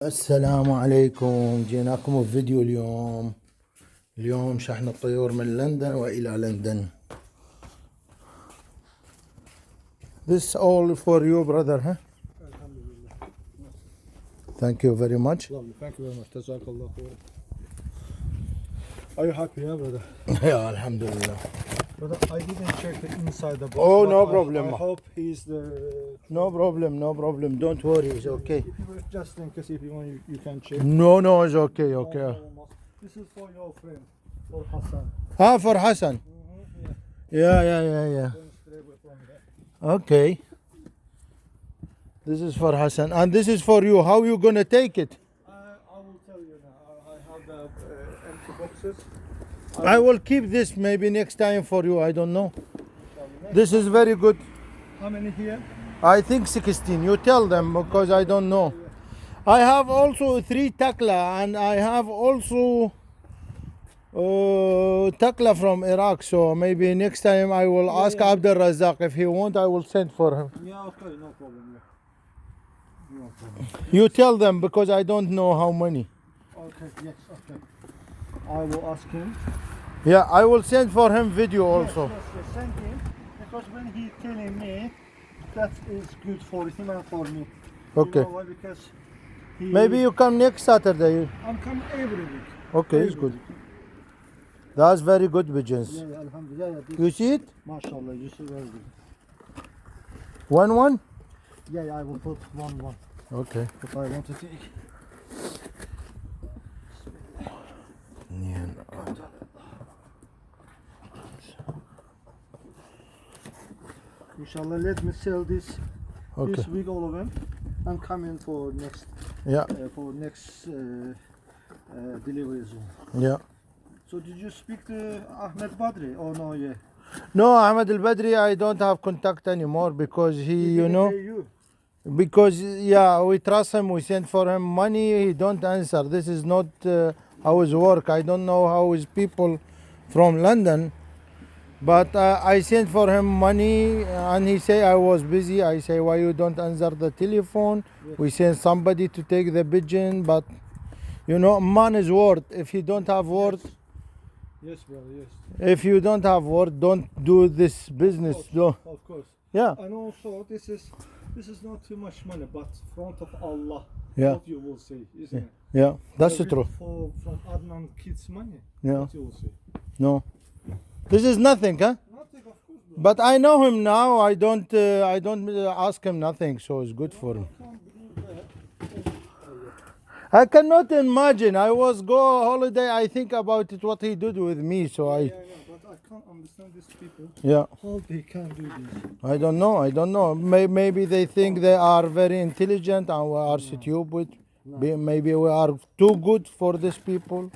السلام عليكم. جيناكم بفيديو اليوم شحن الطيور من لندن والى لندن. This all for you, brother, huh? Thank you very much. Lovely, thank you very much. Jazakallah khair. Are you happy, yeah, brother? Yeah, alhamdulillah. Brother, I didn't check the inside the box. Oh, no problem. I hope he's the... No problem. Don't worry, it's okay. Just in case if you want, you can check. No, it's okay. This is for your friend, for Hassan. For Hassan. Yeah. Going straight away from there. Okay. This is for Hassan, and this is for you. How you gonna take it? I will tell you now. I have the empty boxes. I will keep this maybe next time for you. I don't know. This is very good. How many here? I think 16. You tell them because I don't know. I have also 3 takla, and I have also takla from Iraq. So maybe next time I will ask Abdul Razak if he want. I will send for him. Yeah, okay, no problem. Yeah. No problem. You tell them because I don't know how many. Okay, yes, okay. I will ask him. Yeah, I will send for him video also. Yes, send him, because when he telling me, that is good for him and for me. Okay. You know why? Because Maybe you come next Saturday. I'm coming every week. Okay, it's good. That's very good pigeons. Yeah, alhamdulillah. You see it? MashaAllah, you see very good. 1-1? Yeah, I will put 1-1. Okay. If I want to take. Inshallah, let me sell this week, all of them. I'm coming for next delivery soon. Yeah. So did you speak to Ahmed Badri or no yet? No, Ahmed Al Badri, I don't have contact anymore because he, because we trust him. We send for him money. He don't answer. This is not how his work. I don't know how his people from London. But I sent for him money and he say I was busy. I say, why you don't answer the telephone? Yes. We send somebody to take the pigeon, but man is word. If you don't have word, Yes, brother, yes. if you don't have word, don't do this business. Of course. Yeah. And also this is not too much money, but front of Allah, Yeah. what you will say, isn't it? Yeah, that's Maybe true. From Adnan kids' money, Yeah. what you will say. No. This is nothing, huh? Nothing, of course, brother. But I know him now. I don't ask him nothing, so it's good for him. I can't believe that. I cannot imagine. I was go holiday. I think about it, what he did with me. So Yeah, but I can't understand these people. yeah. How they can do this? I don't know. Maybe they think they are very intelligent and we are stupid. Maybe we are too good for these people.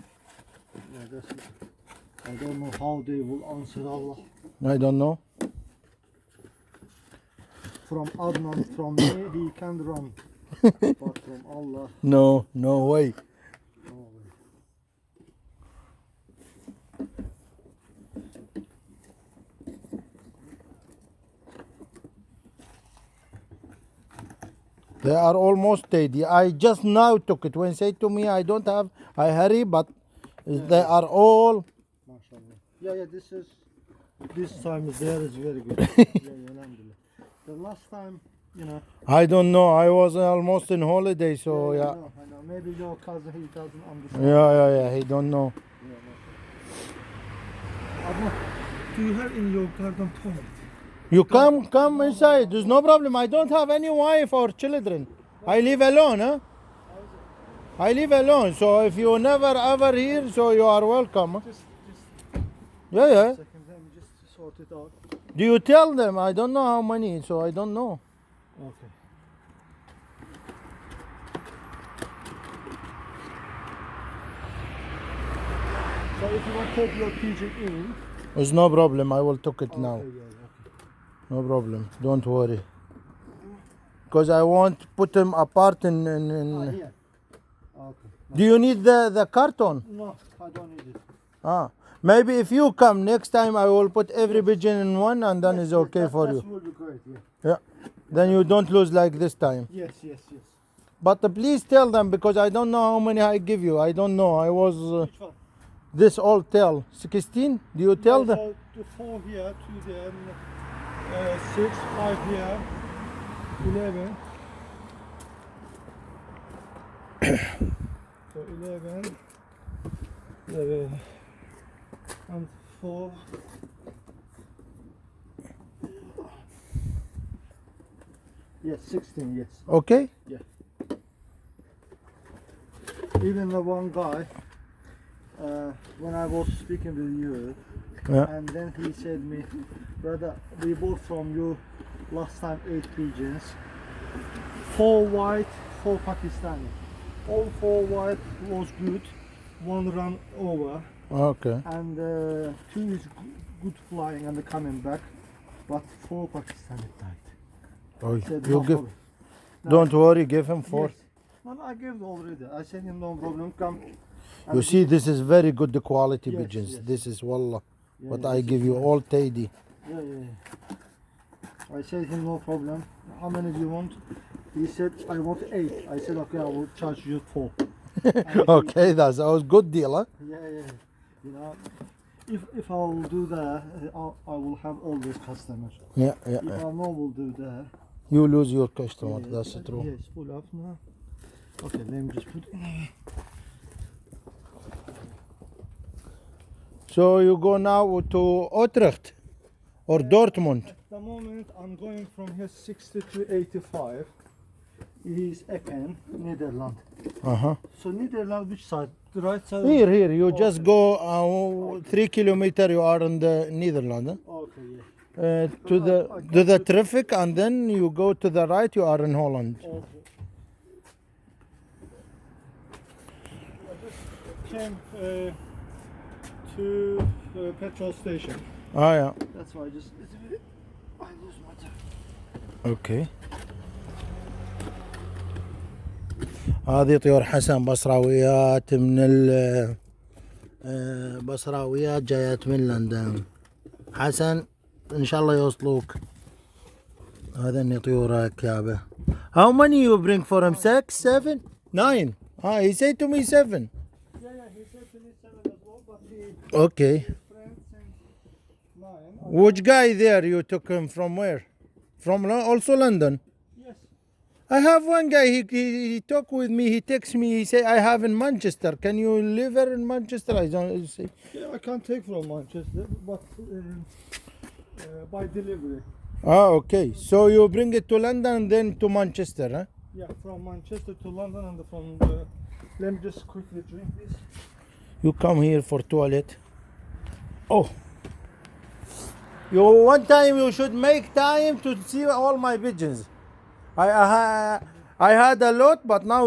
Yeah, that's it. I don't know how they will answer Allah. I don't know. From Adnan, from me, he can run. But from Allah, No way. no way. They are almost steady. I just now took it. When say to me, I don't have, I hurry, but they are all. MashaAllah. Yeah, this time there is very good. Alhamdulillah. The last time, I don't know. I was almost in holiday, so yeah. I know. Maybe your cousin, he doesn't understand. Yeah. He don't know. Adnan, do you have in your garden toilet? You come inside. There's no problem. I don't have any wife or children. I live alone, huh? I live alone. So if you never ever here, so you are welcome. Huh? Just Yeah. second, let me just sort it out. Do you tell them? I don't know how many, so I don't know. Okay. So if you want to take your pigeon in, There's no problem. I will take it now. okay, yeah, okay. No problem. Don't worry. Because I want to put them apart in. Here. Okay. Do you need the carton? No, I don't need it. Maybe if you come next time, I will put every pigeon in one, and then it's okay for you. That will be great. Yeah. Yeah. Then you don't lose like this time. Yes. But please tell them because I don't know how many I give you. I don't know. I was Which one? this all tell 16. Do you tell them? So the 4 here, 2 there, 6, 5 here, 11. So 11, 11 and 4. Yes, 16, yes. Okay. Even the one guy, when I was speaking with you, Yeah. and then he said me, brother, we bought from you last time 8 pigeons, 4 white, 4 Pakistani. All 4 white was good, 1 run over, Okay. and 2 is good flying and coming back, but 4 Pakistani died. Oh, Said, you no give. problem. Don't worry. Give him 4. Yes. No, I gave already. I said him no problem. Come. You And see, this is very good quality Yes, pigeons. yes. This is wallah. Yeah, But yeah, I this give is you nice. all Teddy. Yeah. I said him no problem. How many do you want? He said I want 8. I said okay, I will charge you 4. And Okay, that was good deal, huh? Yeah. You know, if I will do that, I will have all these customers. Yeah. If I no will do that, You lose your customer. That's true. Yes, full off now. Okay, let me just put. So you go now to Utrecht or Dortmund. At the moment, I'm going from here 60 to 85. Is Ecken, Netherlands. So Netherlands, which side? The right side? Here. You Okay. just go 3 kilometers. You are in the Netherlands. Okay, yeah. To the traffic, and then you go to the right. You are in Holland. Okay. I just came to the petrol station. Ah, yeah. That's why I lose my time. اوكي. هذه طيور حسن بصراويات من بصراويات جايات من لندن. حسن ان شاء الله يوصلوك. هذا اني طيورك يابا. How many you bring for him? 6, 7, 9. He said to me 7. Yeah, he said to me 7 as well, but Okay. his friend sent 9. Which guy there you took him from where? From also London? Yes. I have one guy, he talk with me, he texts me, he say I have in Manchester. Can you live here in Manchester? I don't say. Yeah, I can't take from Manchester, but by delivery. Okay. So you bring it to London and then to Manchester, huh? Yeah, from Manchester to London and from let me just quickly drink this. You come here for toilet. Oh. You one time you should make time to see all my pigeons. I had a lot, but now